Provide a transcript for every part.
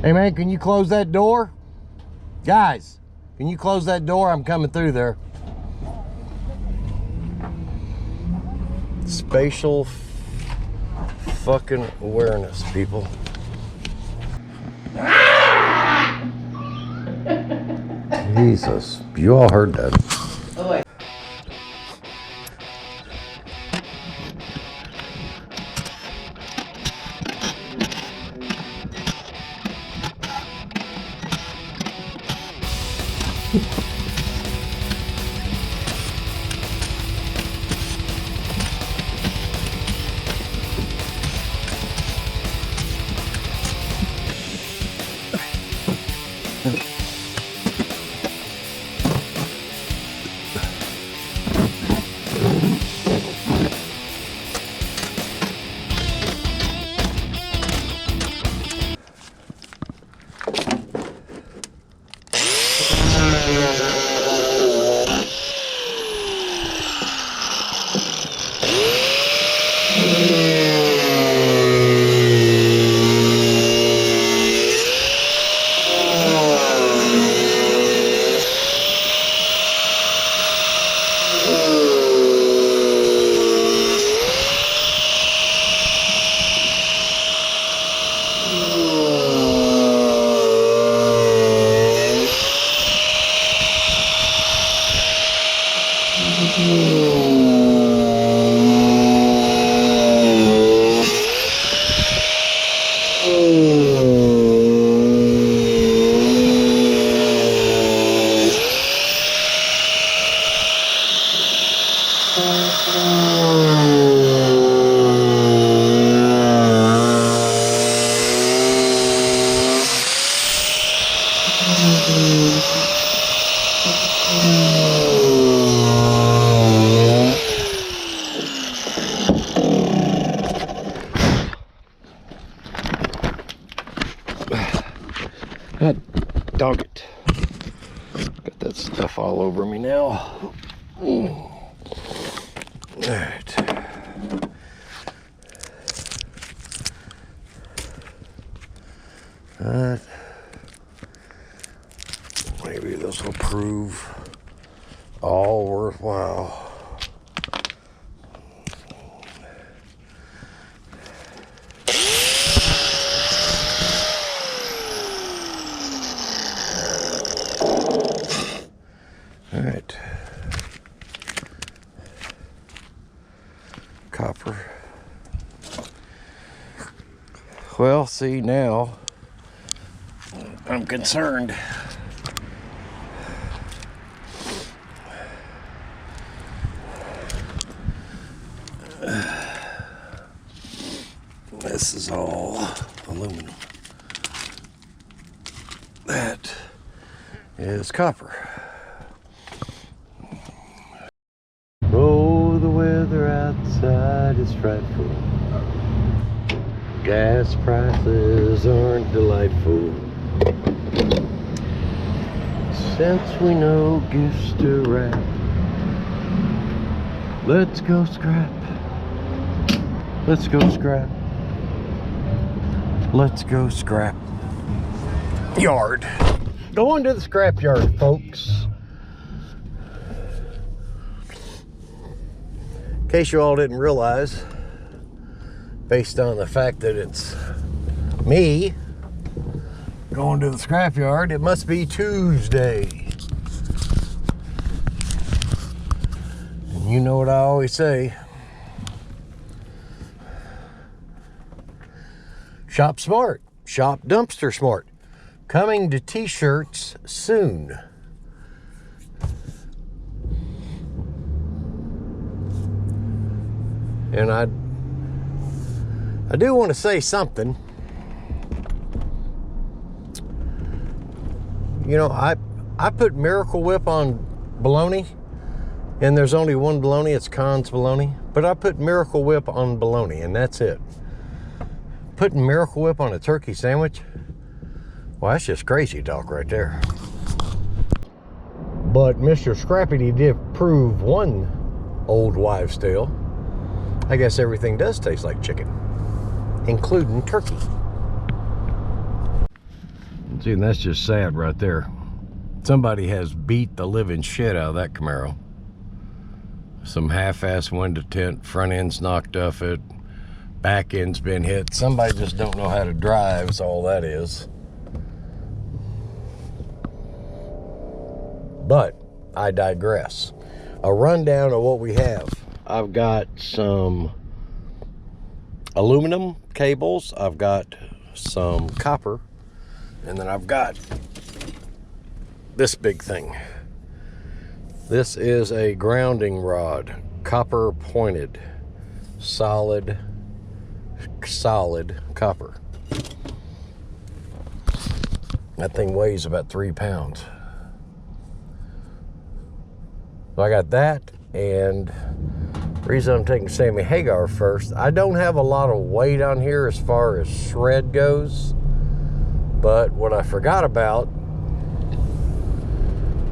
Hey man, can you close that door? Guys, can you close that door? I'm coming through there. Spatial fucking awareness, people. Jesus, you all heard that. Oh, God dog it. Got that stuff all over me now. All right. Maybe this will prove all worthwhile. All right. Copper. Well, see, now I'm concerned. This is all aluminum. That is copper. Oh, the weather outside is frightful. Gas prices aren't delightful. Since we know gifts to wrap, let's go scrap. Let's go scrap. Let's go scrap yard. Going to the scrap yard, folks. In case you all didn't realize, based on the fact that it's me going to the scrapyard, it must be Tuesday. And you know what I always say, shop smart, shop dumpster smart. Coming to t-shirts soon. And I do want to say something. You know, I put Miracle Whip on bologna, and there's only one bologna, it's Conn's bologna, but I put Miracle Whip on bologna, and that's it. Putting Miracle Whip on a turkey sandwich, well, that's just crazy talk right there. But Mr. Scrappity did prove one old wives' tale. I guess everything does taste like chicken, including turkey. See, and that's just sad right there. Somebody has beat the living shit out of that Camaro. Some half-ass window tint, front end's knocked off it, back end's been hit. Somebody just don't know how to drive, is all that is. But I digress. A rundown of what we have. I've got some aluminum cables, I've got some copper, and then I've got this big thing. This is a grounding rod, copper pointed, solid copper. That thing weighs about 3 pounds. So I got that, and the reason I'm taking Sammy Hagar first, I don't have a lot of weight on here as far as shred goes, but what I forgot about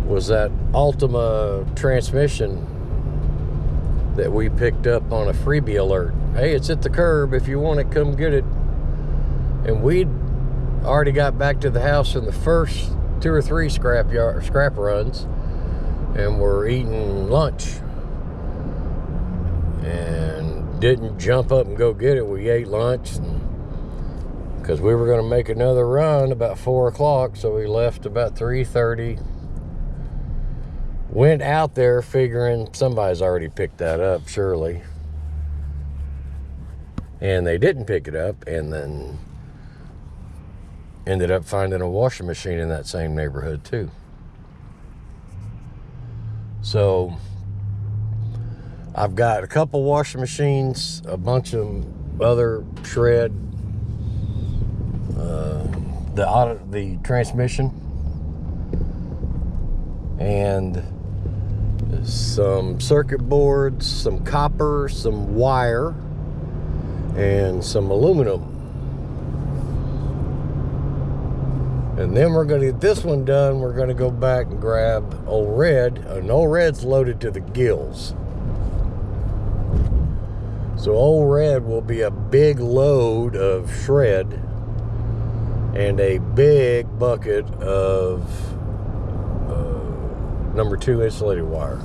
was that Ultima transmission that we picked up on a freebie alert. Hey, it's at the curb, if you want it, come get it. And we'd already got back to the house in the first 2 or 3 scrap runs, and we're eating lunch and didn't jump up and go get it. We ate lunch because we were going to make another run about 4 o'clock, so we left about 3:30. Went out there figuring somebody's already picked that up, surely, and they didn't pick it up, and then ended up finding a washing machine in that same neighborhood too. So I've got a couple washing machines, a bunch of other shred, the transmission, and some circuit boards, some copper, some wire, and some aluminum. And then we're going to get this one done. We're going to go back and grab Old Red. And Old Red's loaded to the gills. So Old Red will be a big load of shred and a big bucket of number 2 insulated wire.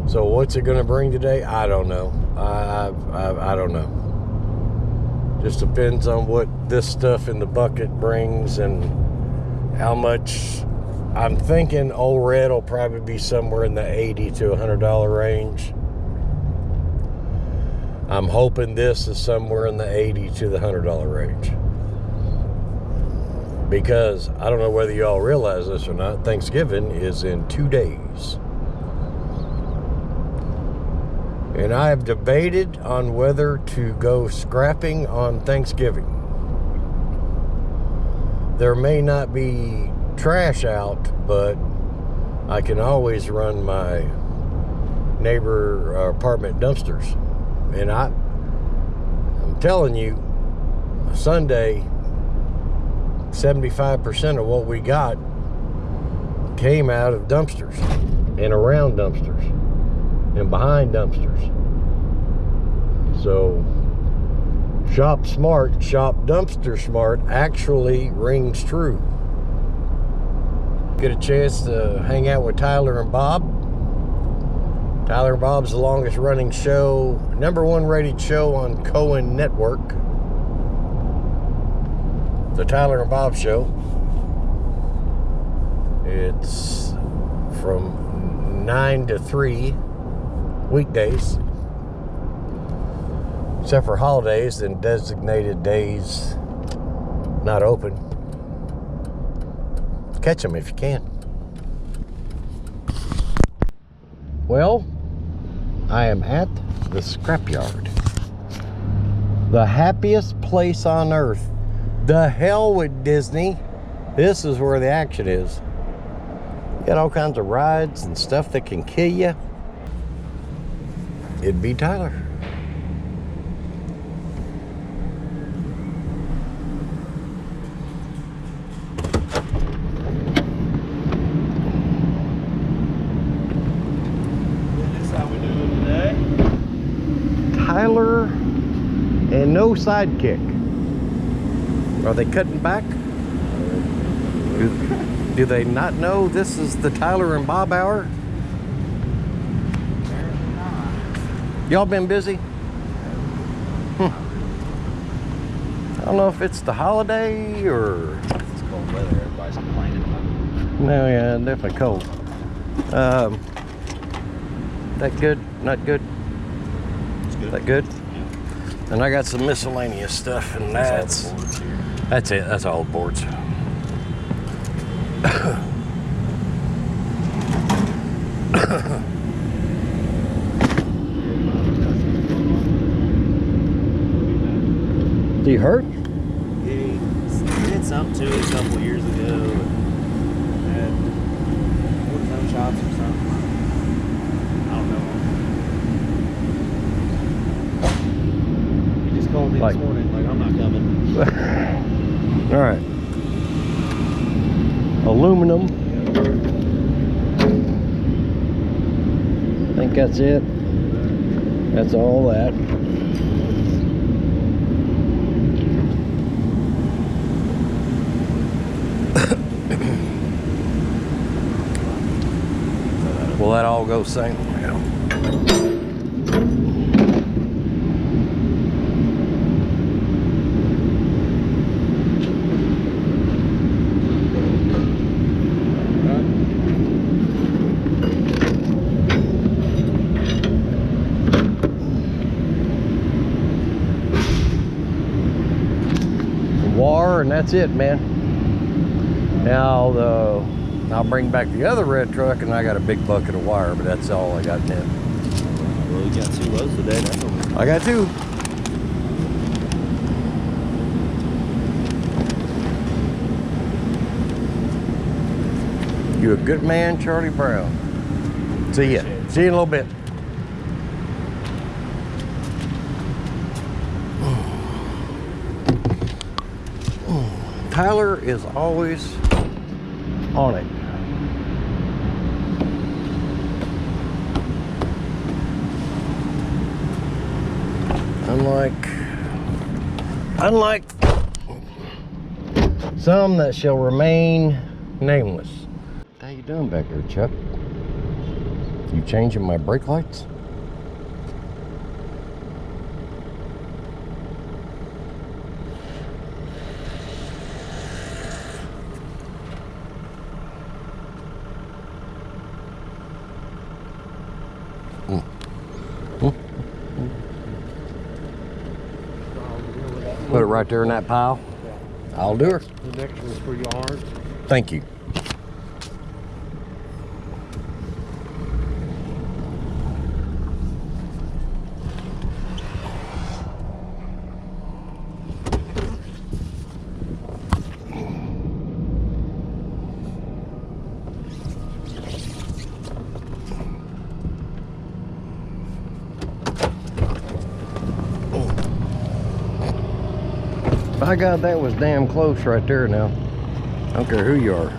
So what's it going to bring today? I don't know. I don't know. Just depends on what this stuff in the bucket brings and how much. I'm thinking Old Red will probably be somewhere in the $80 to $100 range. I'm hoping this is somewhere in the $80 to the $100 range. Because I don't know whether y'all realize this or not, Thanksgiving is in 2 days. And I have debated on whether to go scrapping on Thanksgiving. There may not be trash out, but I can always run my neighbor apartment dumpsters. And I'm telling you, Sunday, 75% of what we got came out of dumpsters and around dumpsters and behind dumpsters. So shop smart, shop dumpster smart actually rings true. Get a chance to hang out with Tyler and Bob. Tyler and Bob's the longest running show, #1 rated show on Cohen Network. The Tyler and Bob Show. It's from 9 to 3 weekdays, except for holidays and designated days not open. Catch them if you can. Well, I am at the scrapyard. The happiest place on earth. The hell with Disney. This is where the action is. You got all kinds of rides and stuff that can kill you. It'd be Tyler. This is how we doing today. Tyler and no sidekick. Are they cutting back? Do they not know this is the Tyler and Bob hour? Apparently not. Y'all been busy? I don't know if it's the holiday or... It's cold weather. Everybody's complaining about it. No, yeah, definitely cold. That good? Not good? It's good. That good? Yeah. And I got some miscellaneous stuff, and that's all the boards here. it. That's all the boards. Do you hurt? Yeah, he did something to it a couple of years ago. And had cortisone shots or something. I don't know. He just called me Like- this morning, like, I'm not coming. All right. Aluminum. I think that's it. That's all that. Will that all go same? Yeah. Wire, and that's it, man. Now I'll bring back the other red truck, and I got a big bucket of wire, but that's all I got now. Well, you got 2 loads today. That's what I got 2. You a good man, Charlie Brown. See ya. See you in a little bit. Tyler is always on it. Unlike some that shall remain nameless. How you doing back there, Chuck? You changing my brake lights? Put it right there in that pile. I'll do her. the next one's for yard. Thank you. By God, that was damn close right there now. I don't care who you are.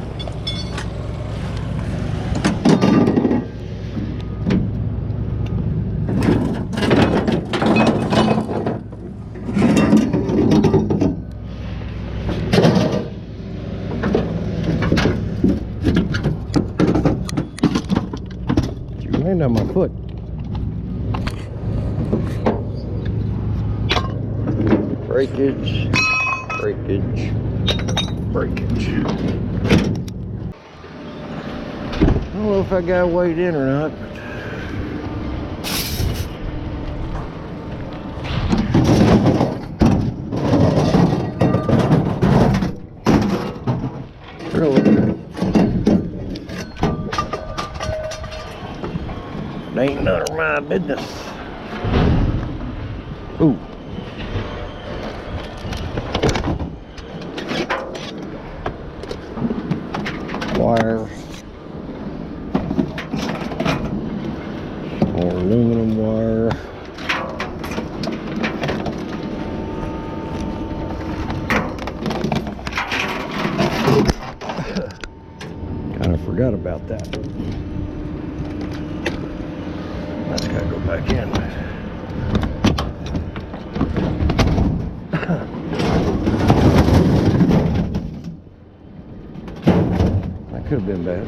You landed on my foot. Breakage. Breakage. Breakage. I don't know if I got weighed in or not, but really, it ain't none of my business. Ooh. Wire, more aluminum wire. Kind of forgot about that. That's gotta go back in. could have been bad.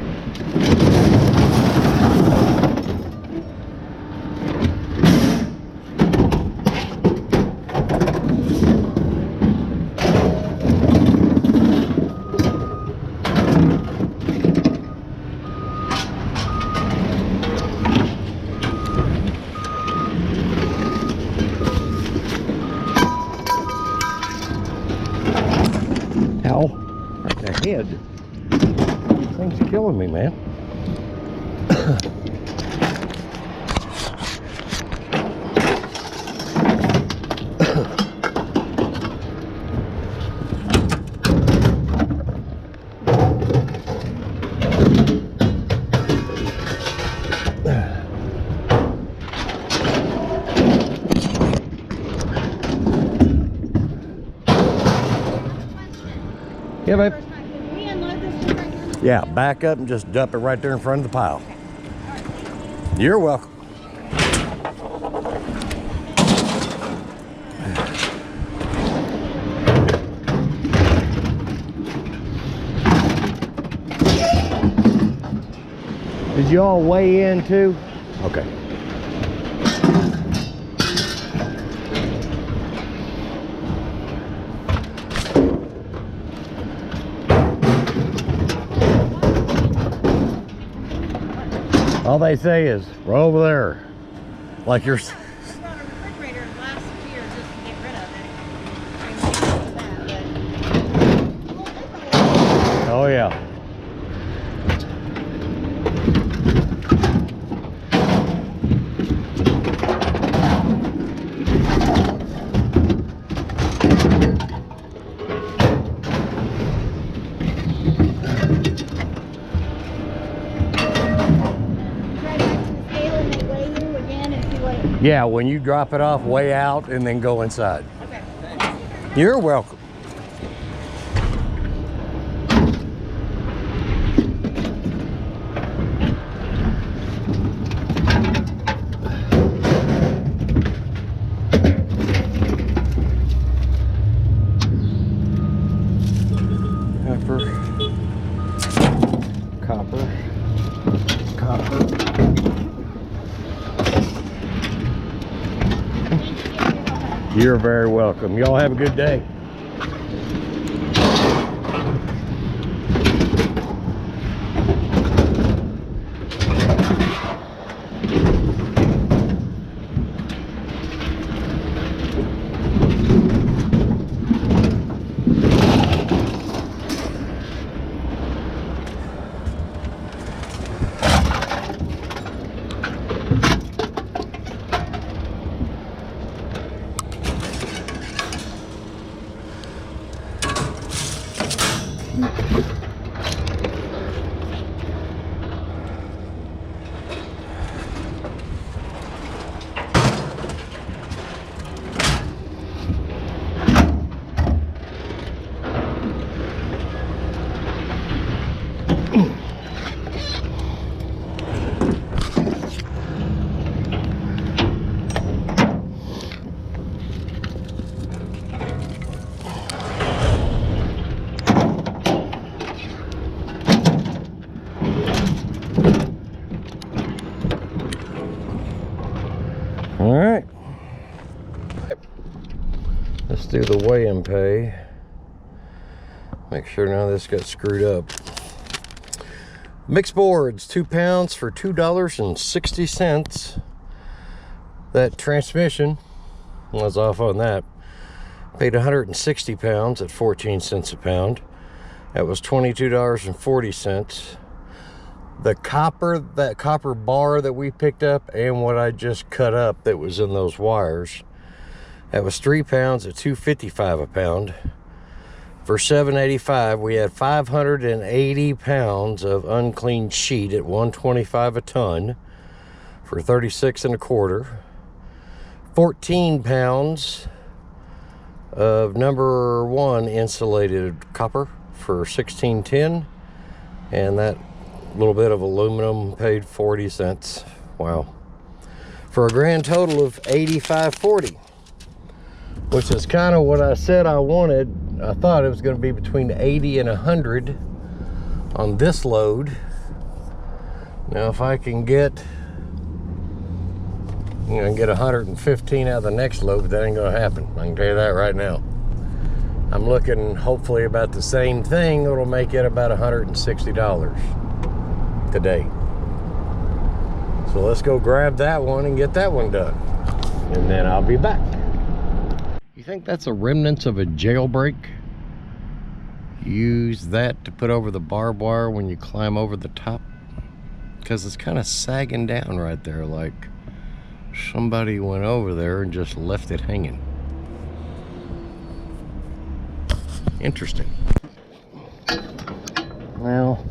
Ow, right in the head. This thing's killing me, man. Yeah, babe. Can we unload this just right now? Yeah, back up and just dump it right there in front of the pile. You're welcome. Did you all weigh in too? Okay. All they say is, we're over there. Like you're... I bought a refrigerator last year just to get rid of it. Oh yeah. Yeah, when you drop it off, weigh out and then go inside. Okay. You're welcome. Copper. You're very welcome. Y'all have a good day. All right, let's do the weigh and pay. Make sure none of this got screwed up. Mixed boards, 2 pounds for $2.60. That transmission was off on that. Paid 160 pounds at 14 cents a pound. That was $22.40. The copper, that copper bar that we picked up and what I just cut up that was in those wires, that was 3 pounds at $2.55 a pound. For $7.85, we had 580 pounds of uncleaned sheet at $125 a ton for 36 1/4. 14 pounds of number 1 insulated copper for $16.10, and that little bit of aluminum paid 40 cents. Wow. For a grand total of $85.40, which is kind of what I said I wanted. I thought it was going to be between 80 and 100, on this load. Now if I can get 115 out of the next load, but that ain't gonna happen. I can tell you that right now. I'm looking hopefully about the same thing. It'll make it about $160 today. So let's go grab that one and get that one done. And then I'll be back. You think that's a remnants of a jailbreak? Use that to put over the barbed wire when you climb over the top? Because it's kind of sagging down right there, like somebody went over there and just left it hanging. Interesting. Well,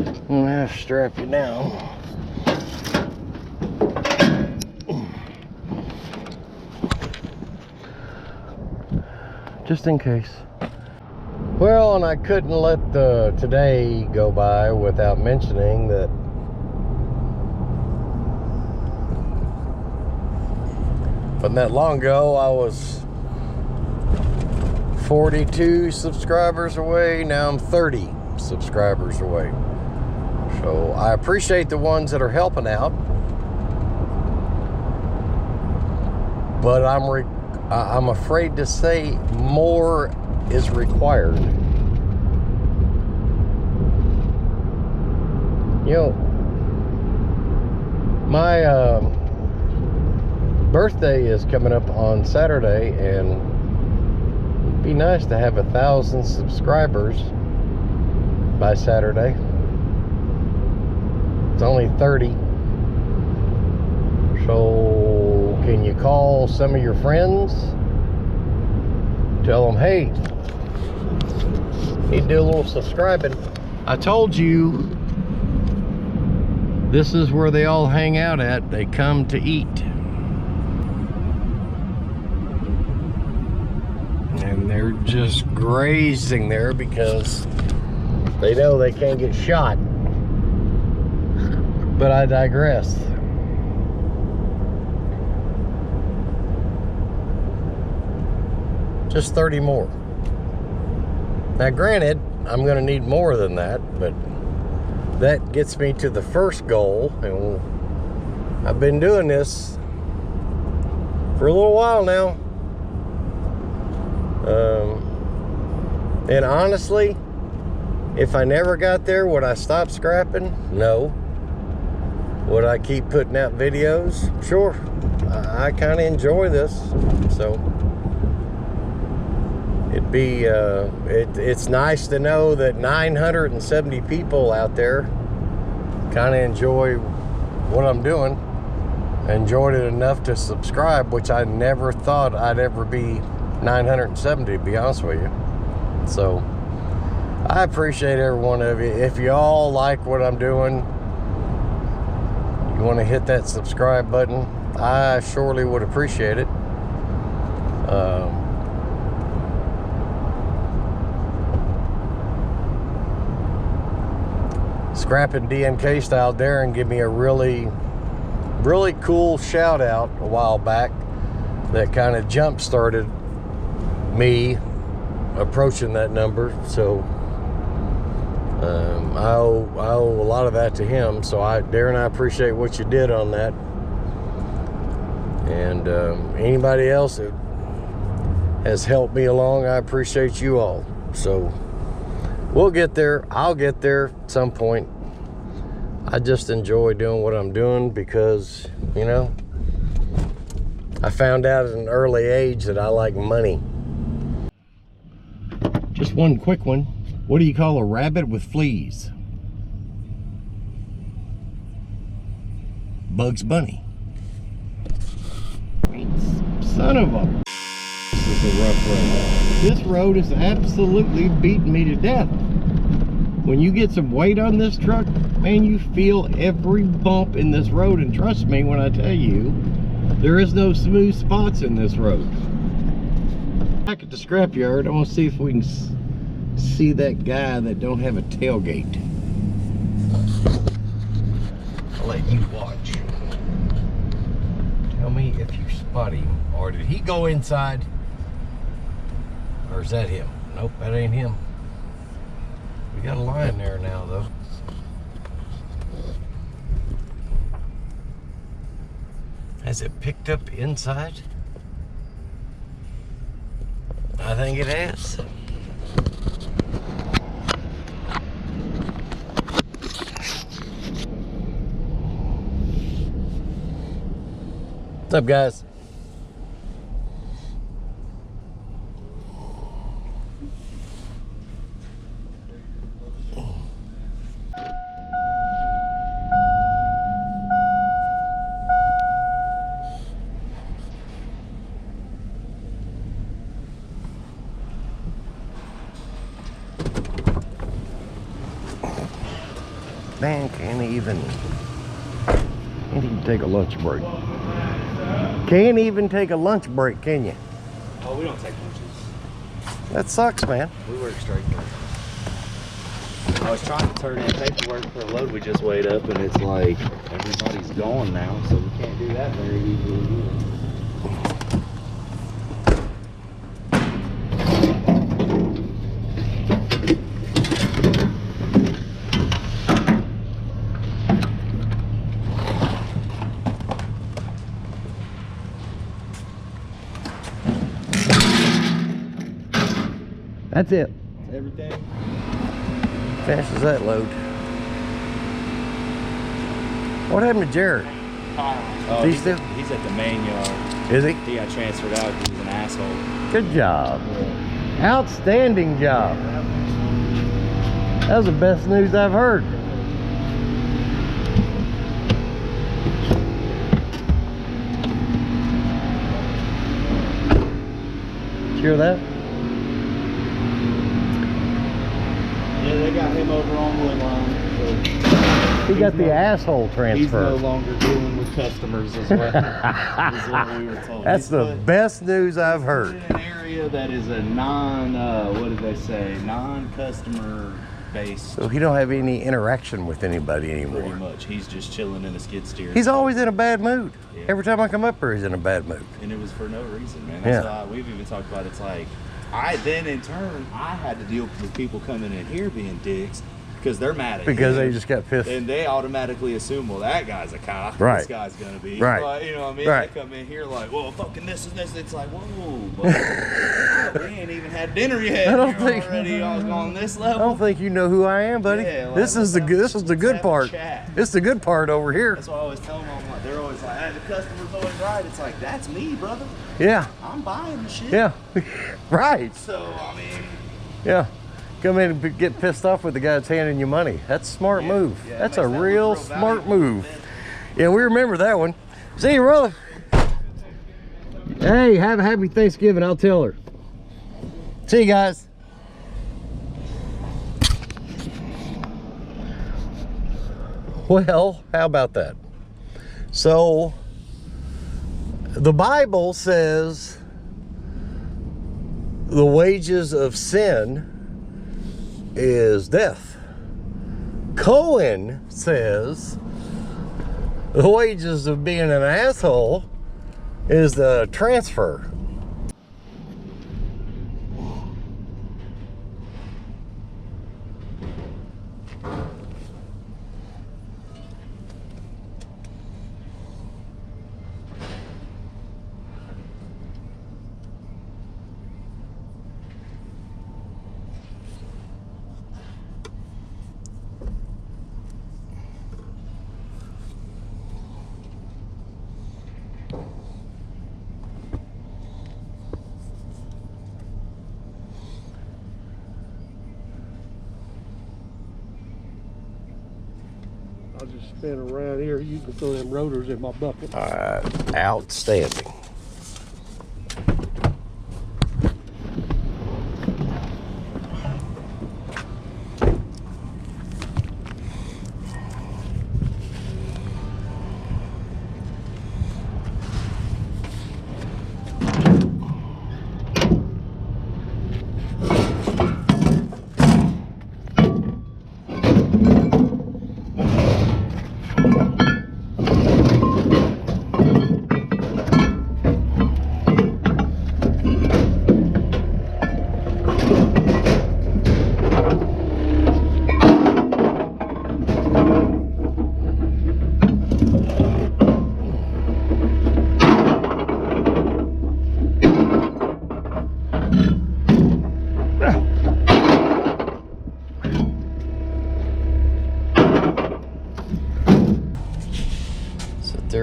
I'm gonna have to strap you down. Just in case. Well, and I couldn't let the today go by without mentioning that from that long ago, I was 42 subscribers away. Now I'm 30 subscribers away. So I appreciate the ones that are helping out, but I'm afraid to say more is required. You know, my birthday is coming up on Saturday, and it'd be nice to have 1,000 subscribers by Saturday. It's only 30. So can you call some of your friends? Tell them, hey, need to do a little subscribing. I told you this is where they all hang out at. They come to eat. And they're just grazing there because they know they can't get shot. But I digress. Just 30 more. Now granted, I'm gonna need more than that, but that gets me to the first goal. And I've been doing this for a little while now. And honestly, if I never got there, would I stop scrapping? No. Would I keep putting out videos? Sure. I kind of enjoy this, so it'd be it's nice to know that 970 people out there kind of enjoy what I'm doing, enjoyed it enough to subscribe, which I never thought I'd ever be 970, to be honest with you. So I appreciate every one of you. If you all like what I'm doing, you want to hit that subscribe button, I surely would appreciate it. Scrapping DMK style, Darren gave me a really cool shout out a while back that kind of jump started me approaching that number. So I owe a lot of that to him. So Darren, I appreciate what you did on that. And anybody else that has helped me along, I appreciate you all. So we'll get there. I'll get there at some point. I just enjoy doing what I'm doing because, you know, I found out at an early age that I like money. Just one quick one. What do you call a rabbit with fleas? Bugs Bunny. Son of a... This is a rough road. This road is absolutely beating me to death. When you get some weight on this truck, man, you feel every bump in this road. And trust me when I tell you, there is no smooth spots in this road. Back at the scrapyard, I want to see if we can see that guy that don't have a tailgate. I'll let you watch. Tell me if you spot him, or did he go inside? Or is that him? Nope, that ain't him. We got a line there now, though. Has it picked up inside? I think it has. What's up, guys? Man, can't even take a lunch break. Can't even take a lunch break, can you? Oh, we don't take lunches. That sucks, man. We work straight through. I was trying to turn in paperwork for a load we just weighed up, and it's like everybody's gone now, so we can't do that very easily either. That's it. Everything. Finishes that load. What happened to Jared? Oh, He's still? He's at the main yard. Is he? He got transferred out because he's an asshole. Good job. Outstanding job. That was the best news I've heard. Did you hear that? Yeah, they got him over on Woodline. So He got the asshole transfer. he's no longer dealing with customers as well. Is what we were told. That's the best news I've heard. In an area that is a what did they say? Non-customer based. So he don't have any interaction with anybody Pretty anymore. much. He's just chilling in a skid steer. He's always in a bad mood. Yeah. Every time I come up here, he's in a bad mood. And it was for no reason, man. That's Yeah. why we've even talked about it's like in turn I had to deal with people coming in here being dicks because they're mad at Because him. they just got pissed. And they automatically assume, well, that guy's a cop. Right. This guy's gonna be. Right. But, you know what I mean? Right. They come in here like, well, fucking this and this. It's like, whoa, but we ain't even had dinner yet. I don't You're think- already on this I level. don't think you know who I am, buddy. Yeah, like, this is the good have a part. chat. It's the good part over here. That's why I always tell them. I'm like, they're always like, hey, the customer's always right. It's like, that's me, brother. Yeah. I'm buying the shit. Yeah. Right. So I mean. Yeah. Come in and get pissed off with the guy that's handing you money. That's a smart move. Yeah, That's makes a that look real real smart valuable, move. man. Yeah, we remember that one. See you, brother. Hey, have a happy Thanksgiving. I'll tell her. See you guys. Well, how about that? So, the Bible says the wages of sin is death. Cohen says the wages of being an asshole is the transfer. I'll just spin around here. You can throw them rotors in my bucket. Outstanding.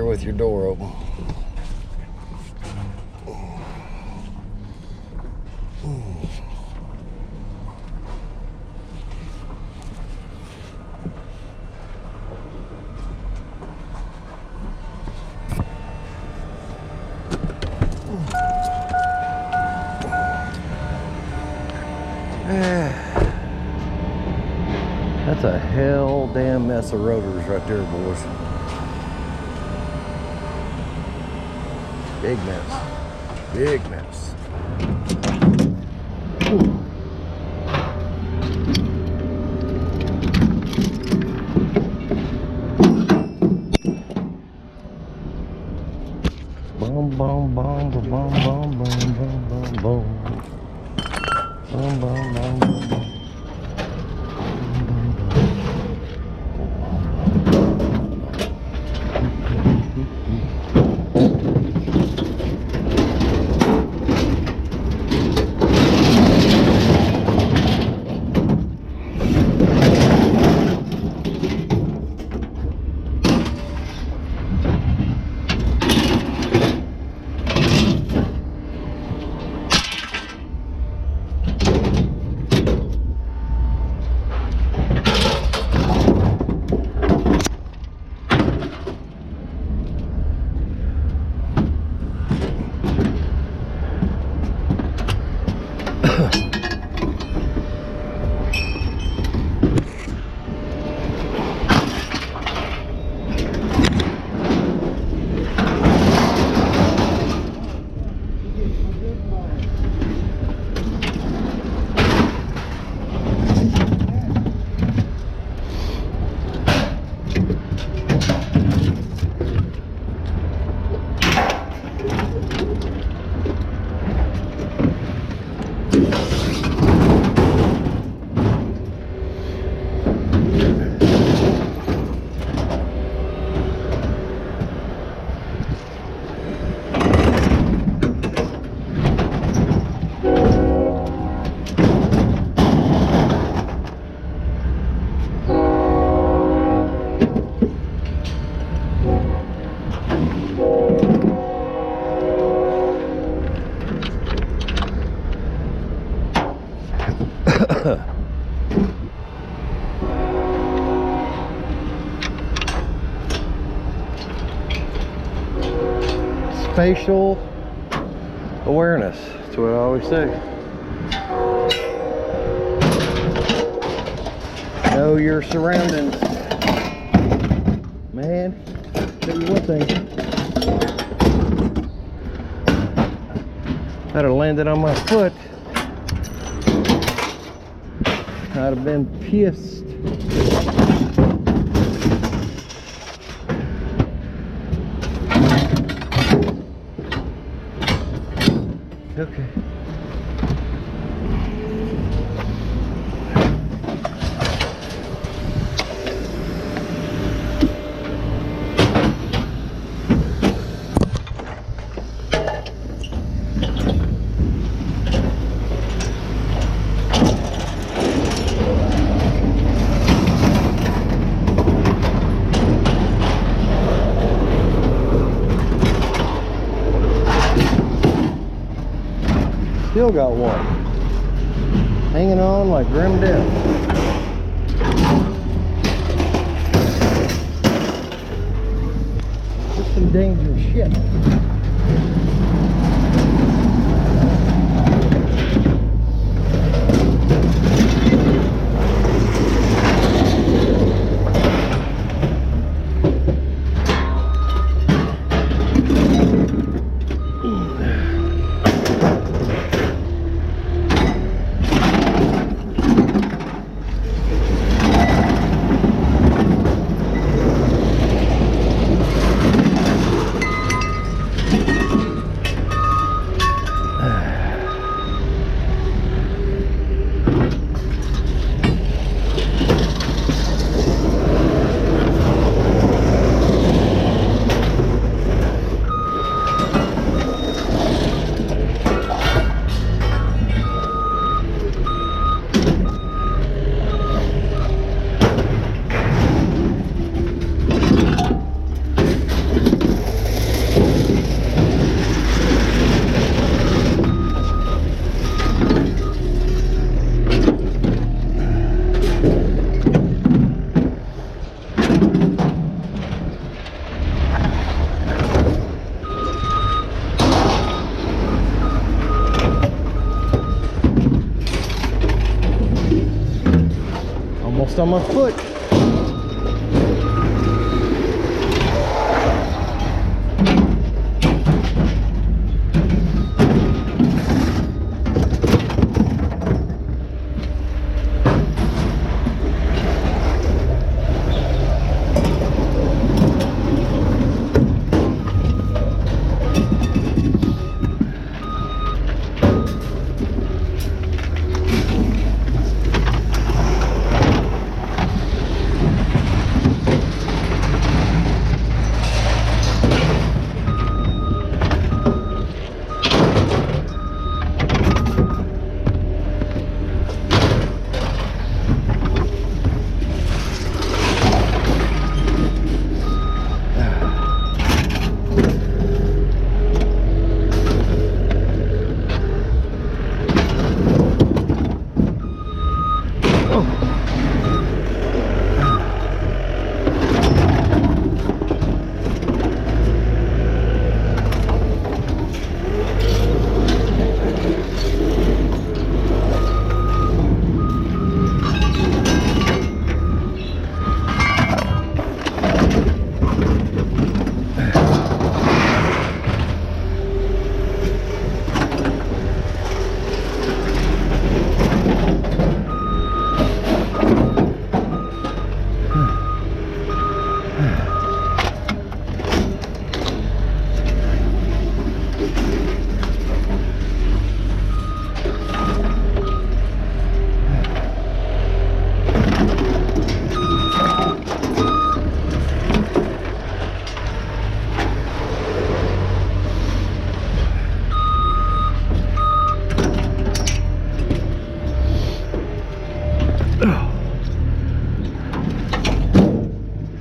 with your door open. That's a hell damn mess of rotors right there, boys. Big mess. Big mess. Boom, boom, boom, boom, boom, boom, boom, boom, boom. Boom, boom, boom, boom, boom. Spatial awareness, that's what I always say. Know your surroundings. Man, tell you one thing. I'd have landed on my foot, I'd have been pissed. Okay. Still got one hanging on like grim death. This is some dangerous shit. on my foot.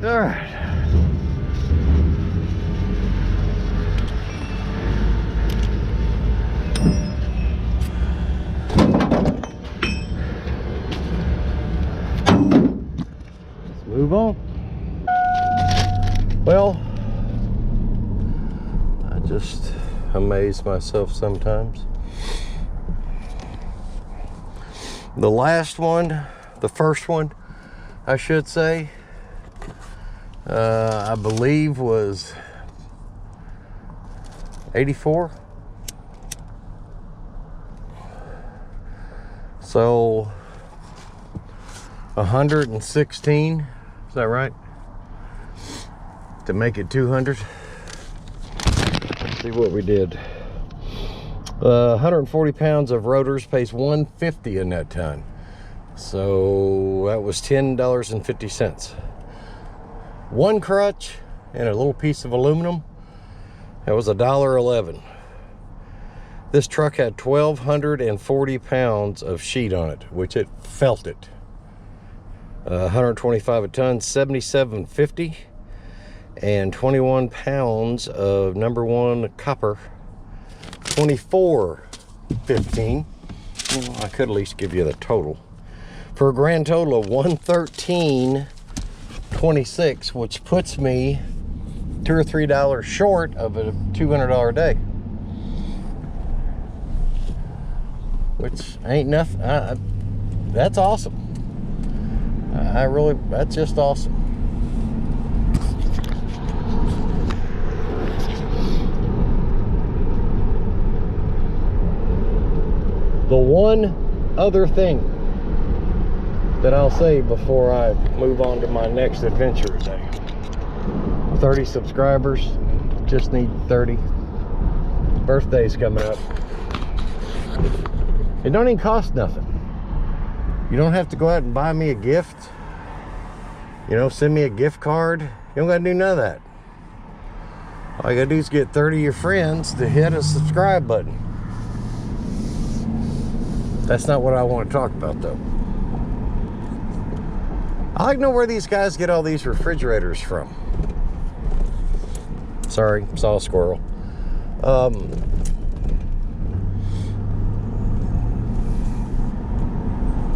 All right. Let's move on. Well, I just amaze myself sometimes. The last one, the first one, I should say, I believe was 84. So 116, is that right? To make it 200. Let's see what we did. 140 pounds of rotors pays $150 a net ton. So that was $10.50. One crutch and a little piece of aluminum, that was $1.11. This truck had 1,240 pounds of sheet on it, which it felt it. 125 a ton, $77.50, and 21 pounds of number one copper, $24.15. Well, I could at least give you the total, for a grand total of $113.26, which puts me $2 or $3 short of a $200 day, which ain't nothing. That's awesome. That's just awesome. The one other thing that I'll say before I move on to my next adventure today. 30 subscribers, just need 30. Birthday's coming up. It don't even cost nothing. You don't have to go out and buy me a gift. You know, send me a gift card. You don't gotta do none of that. All you gotta do is get 30 of your friends to hit a subscribe button. That's not what I want to talk about though. I like to know where these guys get all these refrigerators from. Sorry, saw a squirrel.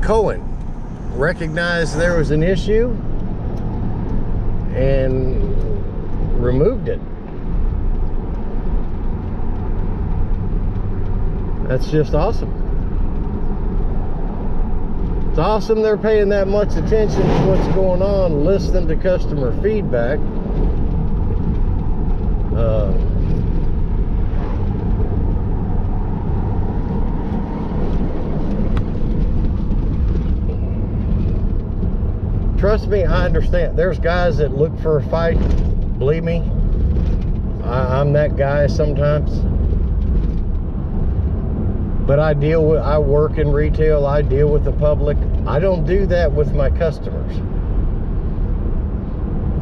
Cohen recognized there was an issue and removed it. That's just awesome. It's awesome they're paying that much attention to what's going on, listening to customer feedback. Trust me, I understand. There's guys that look for a fight. Believe me, I'm that guy sometimes. But I work in retail, I deal with the public. I don't do that with my customers.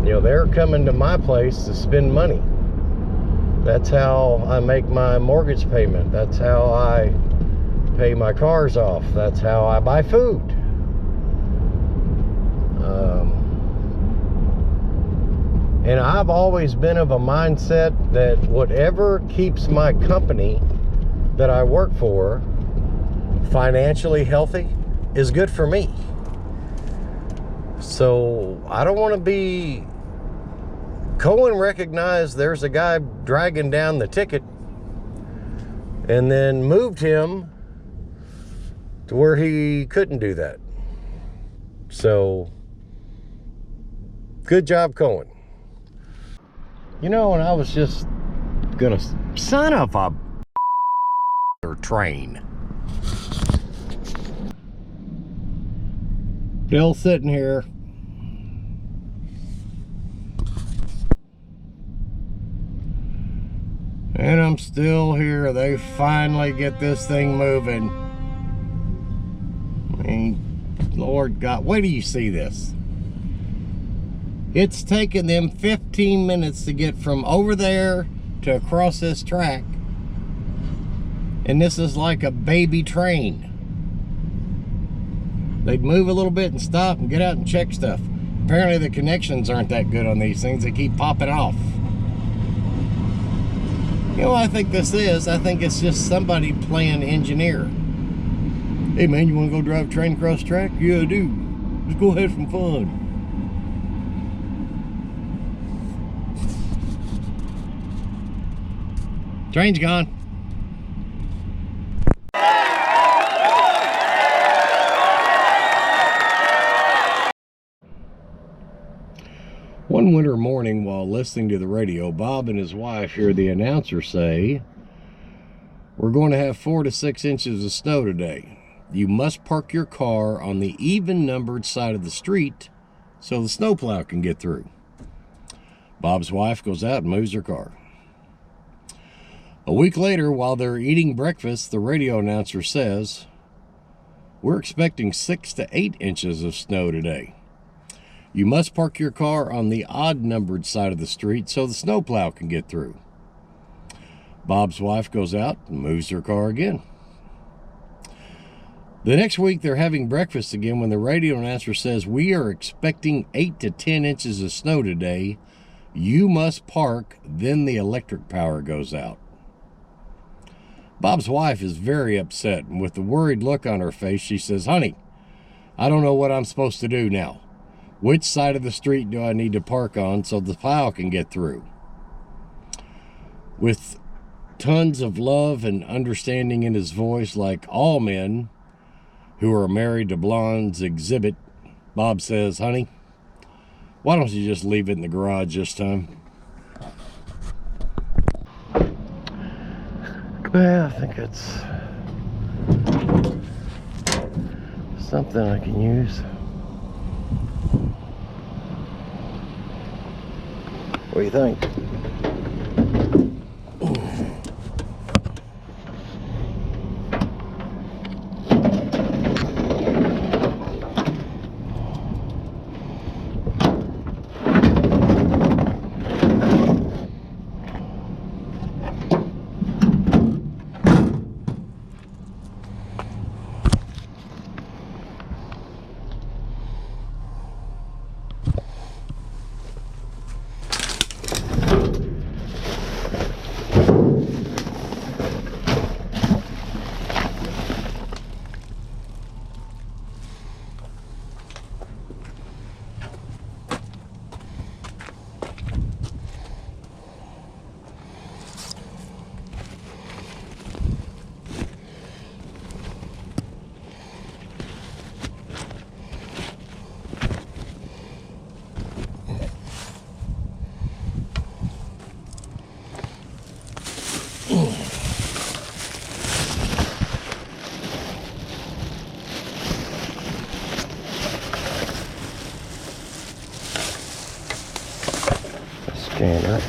You know, they're coming to my place to spend money. That's how I make my mortgage payment. That's how I pay my cars off. That's how I buy food. And I've always been of a mindset that whatever keeps my company that I work for financially healthy is good for me. So I don't want to be... Cohen recognized there's a guy dragging down the ticket and then moved him to where he couldn't do that. So good job, Cohen. You know, and I was just gonna... Son of a... train. Still sitting here. And I'm still here. They finally get this thing moving. I mean, Lord God, wait till you see this. It's taken them 15 minutes to get from over there to across this track. And this is like a baby train. They'd move a little bit and stop and get out and check stuff. Apparently the connections aren't that good on these things. They keep popping off. You know what I think this is? I think it's just somebody playing engineer. Hey man, you want to go drive a train across the track? Yeah, I do. Let's go have some fun. Train's gone. One winter morning while listening to the radio, Bob and his wife hear the announcer say, "We're going to have 4 to 6 inches of snow today. You must park your car on the even-numbered side of the street so the snowplow can get through." Bob's wife goes out and moves her car. A week later, while they're eating breakfast, the radio announcer says, "We're expecting 6 to 8 inches of snow today. You must park your car on the odd-numbered side of the street so the snowplow can get through." Bob's wife goes out and moves her car again. The next week, they're having breakfast again when the radio announcer says, "We are expecting 8 to 10 inches of snow today. You must park, then the electric power goes out." Bob's wife is very upset, and with a worried look on her face, she says, "Honey, I don't know what I'm supposed to do now. Which side of the street do I need to park on so the plow can get through?" With tons of love and understanding in his voice, like all men who are married to blondes exhibit, Bob says, "Honey, why don't you just leave it in the garage this time?" Well, I think it's something I can use. What do you think? scanner.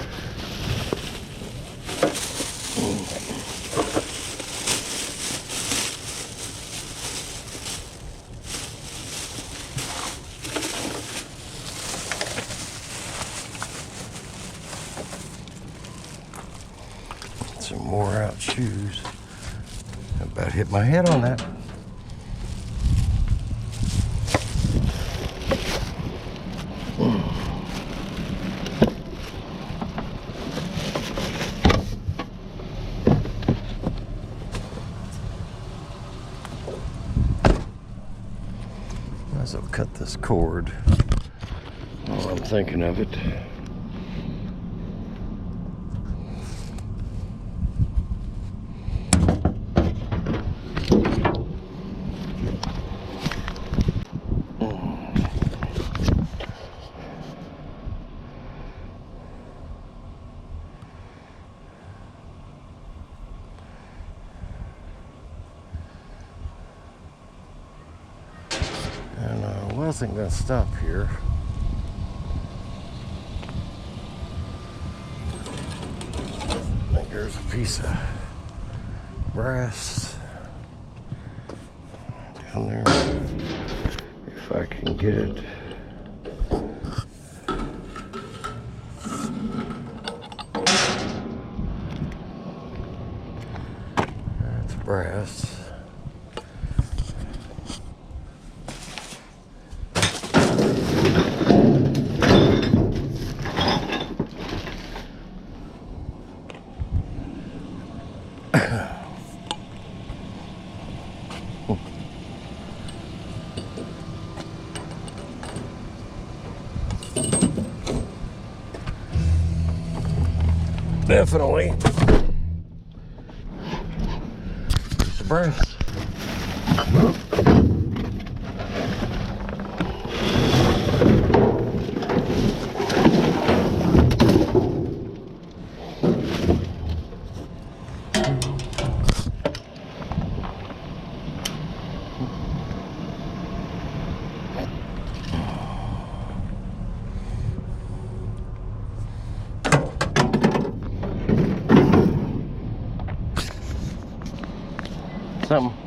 Some more out shoes. I about hit my head on that. Might as well cut this cord while I'm thinking of it. And I wasn't going to stop here. I think there's a piece of brass down there. If I can get it. That's brass. Definitely piece of brass. Something.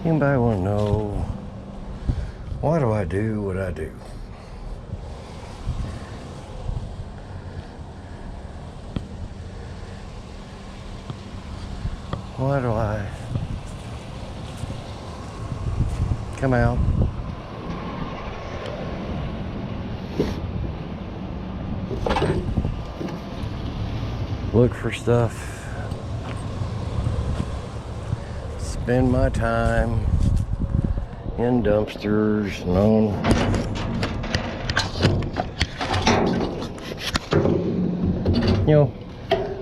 Anybody want to know why do I do what I do? Why do I come out, look for stuff, spend my time in dumpsters and on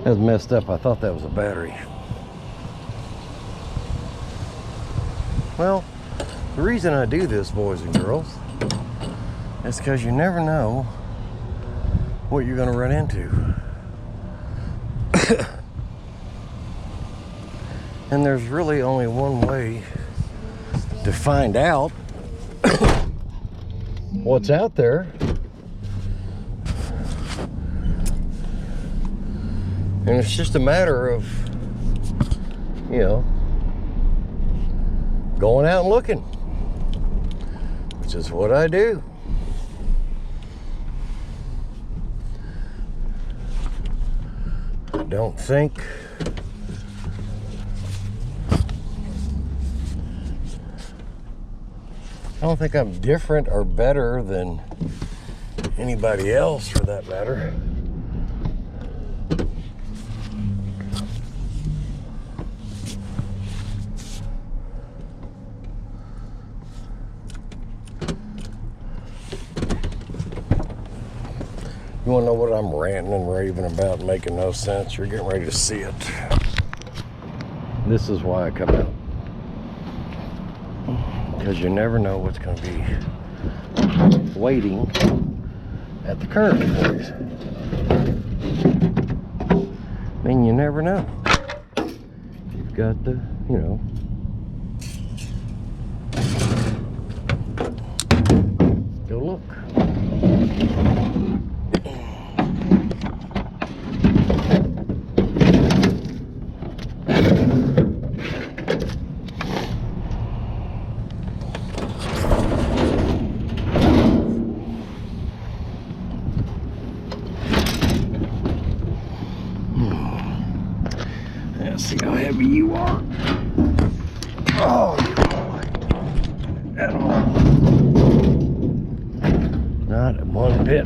that was messed up. I thought that was a battery. Well, the reason I do this, boys and girls, is because you never know what you're going to run into. And there's really only one way to find out what's out there. And it's just a matter of, going out and looking, which is what I do. I don't think I'm different or better than anybody else, for that matter. You want to know what I'm ranting and raving about, making no sense? You're getting ready to see it. This is why I come out. Because you never know what's going to be waiting at the curb for you. I mean, you never know. You've got to, go look. see how heavy you are. Oh, at all. Not one bit.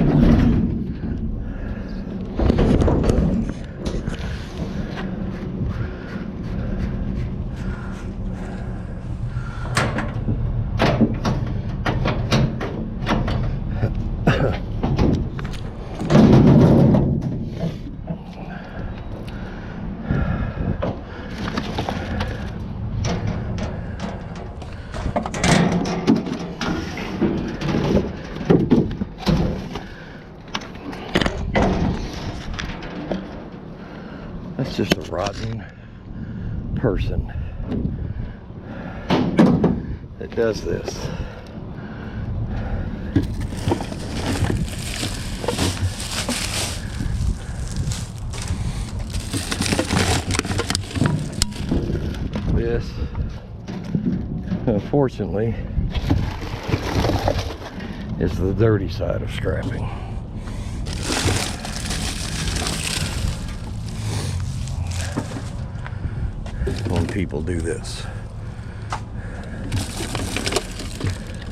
That's just a rotten person that does this. This, unfortunately, is the dirty side of scrapping. When people do this.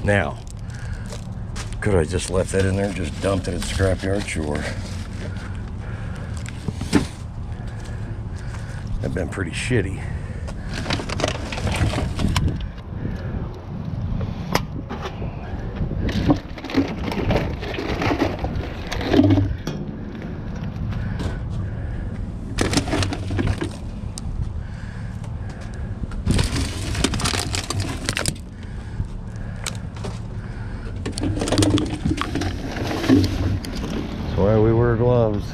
Now, could I just left that in there and just dumped it at the scrapyard? Sure. That'd been pretty shitty. That's why we wear gloves.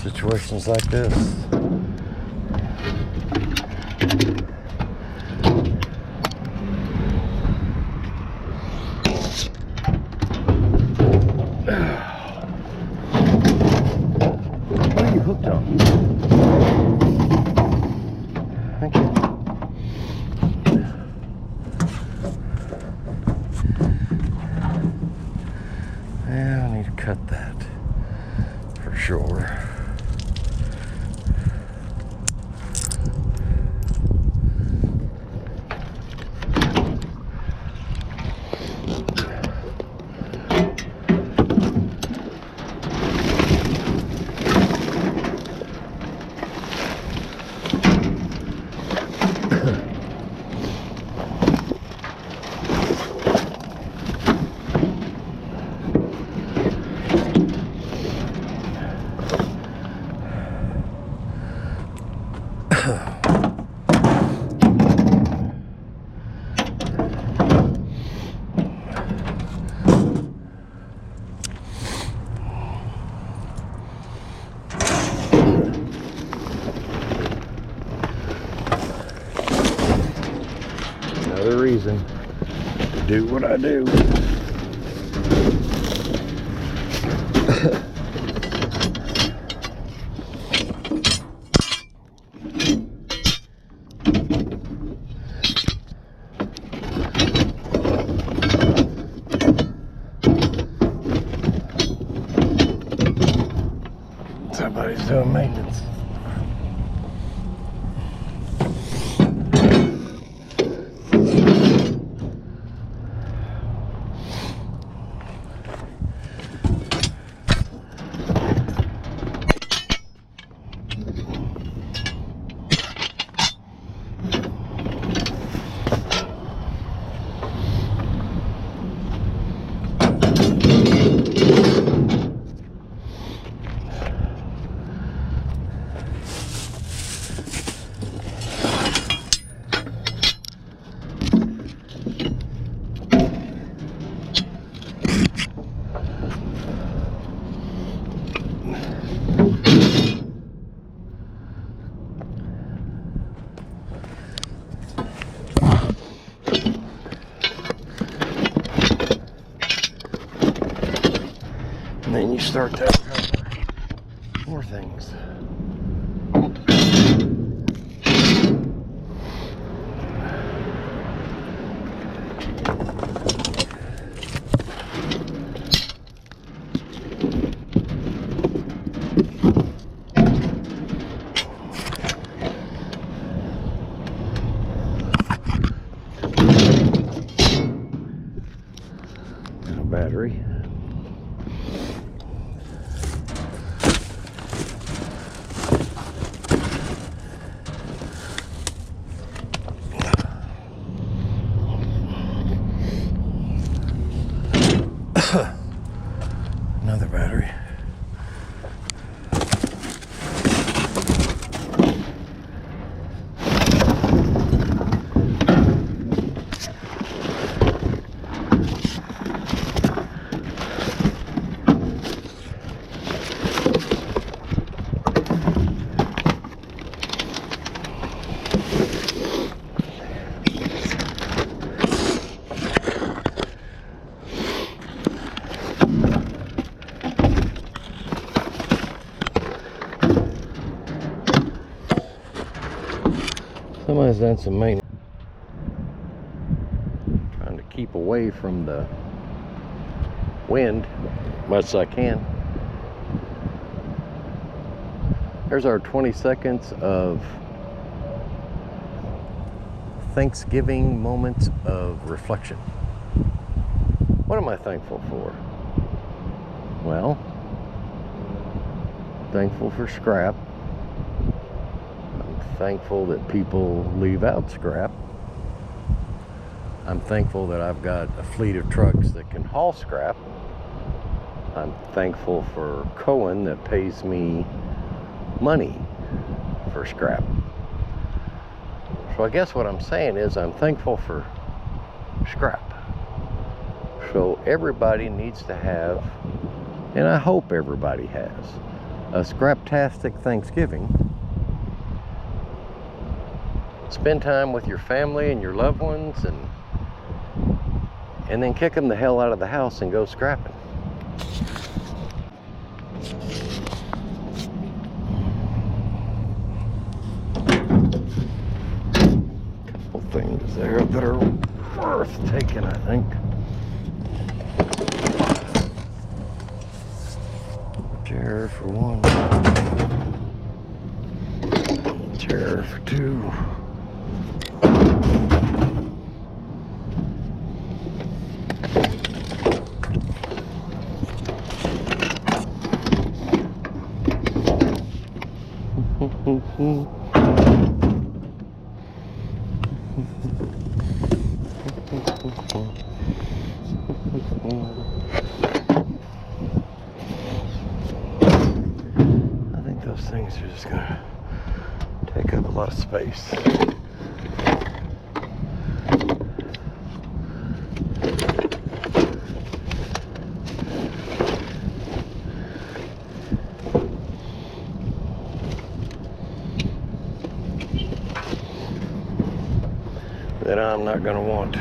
Situations like this. What are you hooked on? Thank you. Yeah, I need to cut that for sure. Another reason to do what I do. Somebody's doing maintenance. And then you start to uncover more things. battery. Another battery. Somebody's done some maintenance. Trying to keep away from the wind as much as I can. There's our 20 seconds of Thanksgiving moments of reflection. What am I thankful for? Well, thankful for scrap. I'm thankful that people leave out scrap. I'm thankful that I've got a fleet of trucks that can haul scrap. I'm thankful for Cohen that pays me money for scrap. So I guess what I'm saying is I'm thankful for scrap. So everybody needs to have, and I hope everybody has, a scraptastic Thanksgiving. Spend time with your family and your loved ones, and then kick them the hell out of the house and go scrapping. Couple things there that are worth taking, I think. Chair for one. Chair for two. I think those things are just gonna take up a lot of space. That I'm not gonna want.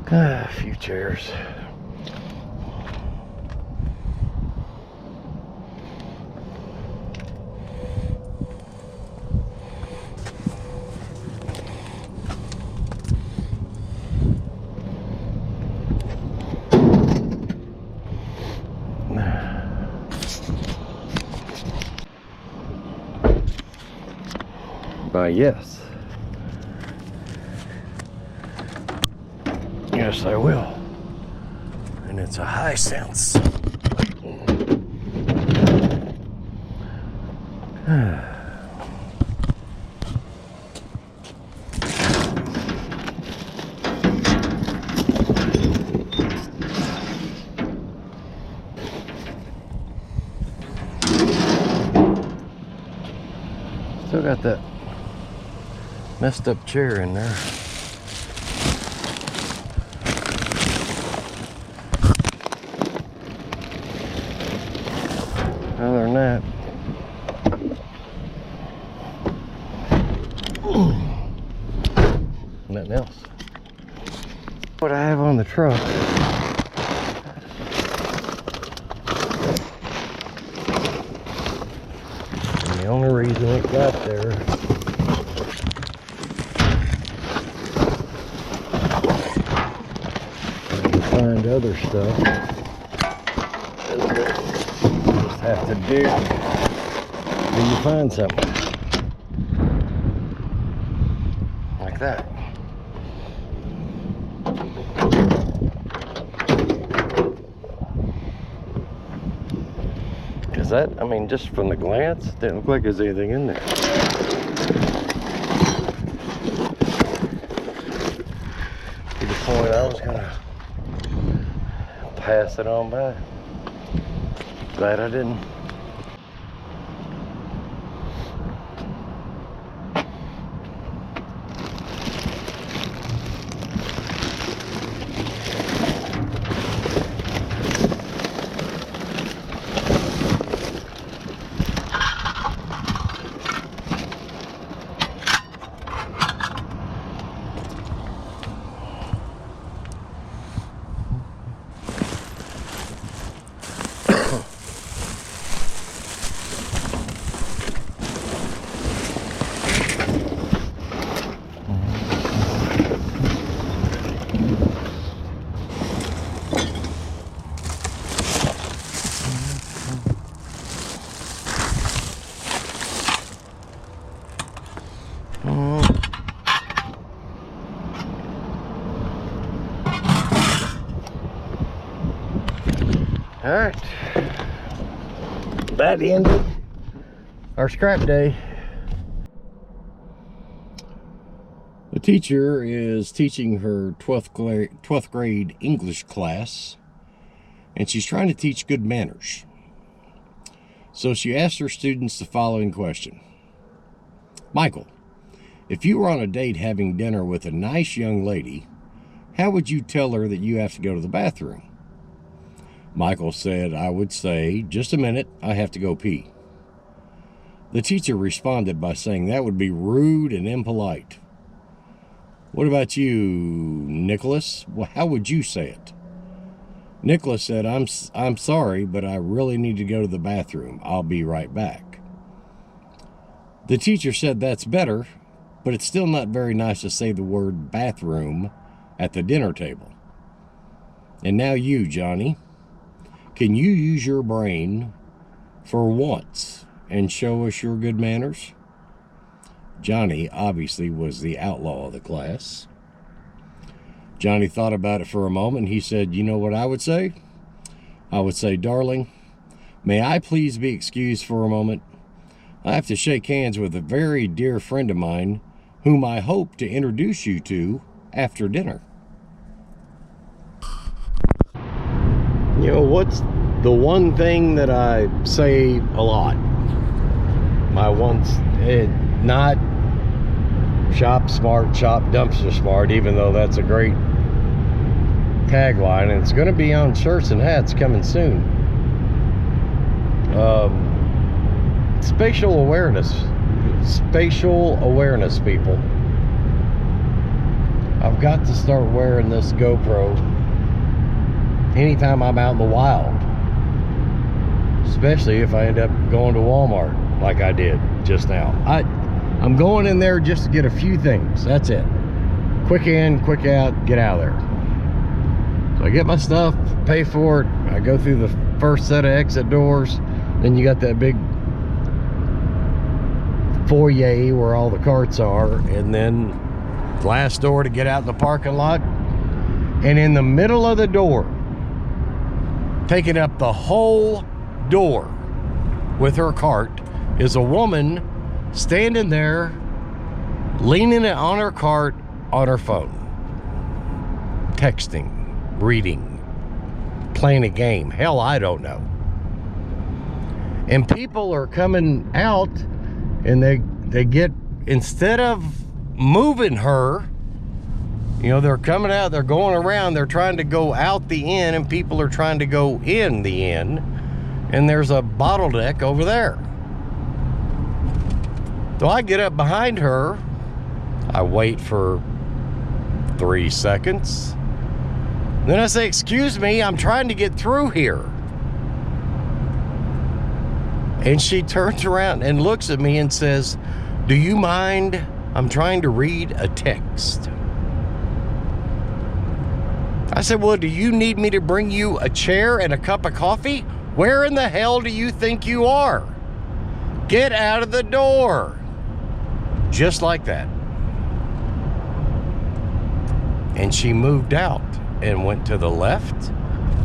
A few chairs. Yes. Yes, I will. And it's a high sense. Still got that messed up chair in there. Other than that, nothing else. What I have on the truck. And the only reason it got there find other stuff. Just have to dig till you find something. like that. Is that, I mean, just from the glance, it didn't look like there's anything in there. To the point I was gonna pass it on by. Glad I didn't. All right, that ended our scrap day. The teacher is teaching her 12th grade English class, and she's trying to teach good manners. So she asked her students the following question. Michael, if you were on a date having dinner with a nice young lady, how would you tell her that you have to go to the bathroom? Michael said, I would say, just a minute, I have to go pee. The teacher responded by saying that would be rude and impolite. What about you, Nicholas? Well, how would you say it? Nicholas said, I'm sorry, but I really need to go to the bathroom. I'll be right back. The teacher said that's better, but it's still not very nice to say the word bathroom at the dinner table. And now you, Johnny. Can you use your brain for once and show us your good manners? Johnny obviously was the outlaw of the class. Johnny thought about it for a moment. He said, you know what I would say? I would say, darling, may I please be excused for a moment? I have to shake hands with a very dear friend of mine whom I hope to introduce you to after dinner. You know, what's the one thing that I say a lot? Not shop smart, shop dumpster smart, even though that's a great tagline, and it's going to be on shirts and hats coming soon. Spatial awareness, people. I've got to start wearing this GoPro anytime I'm out in the wild, especially if I end up going to Walmart like I did just now. I'm going in there just to get a few things. That's it. Quick in, quick out, get out of there. So I get my stuff, pay for it. I go through the first set of exit doors. Then you got that big foyer where all the carts are. And then last door to get out in the parking lot. And in the middle of the door, taking up the whole door with her cart, is a woman standing there, leaning it on her cart on her phone, texting, reading, playing a game. Hell, I don't know. And people are coming out, and they get, instead of moving her, you know, they're coming out, they're going around, they're trying to go out the end, and people are trying to go in the end, and there's a bottleneck over there. So I get up behind her, I wait for 3 seconds, then I say, excuse me, I'm trying to get through here. And she turns around and looks at me and says, do you mind? I'm trying to read a text. I said, well, do you need me to bring you a chair and a cup of coffee? Where in the hell do you think you are? Get out of the door. Just like that. And she moved out and went to the left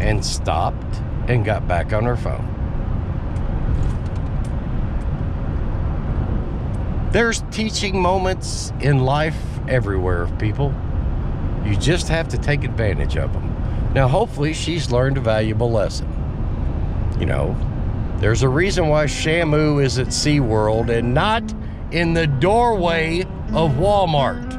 and stopped and got back on her phone. There's teaching moments in life everywhere, people. You just have to take advantage of them. Now, hopefully she's learned a valuable lesson. You know, there's a reason why Shamu is at SeaWorld and not in the doorway of Walmart.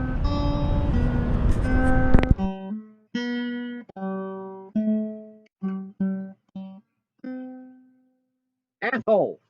Asshole.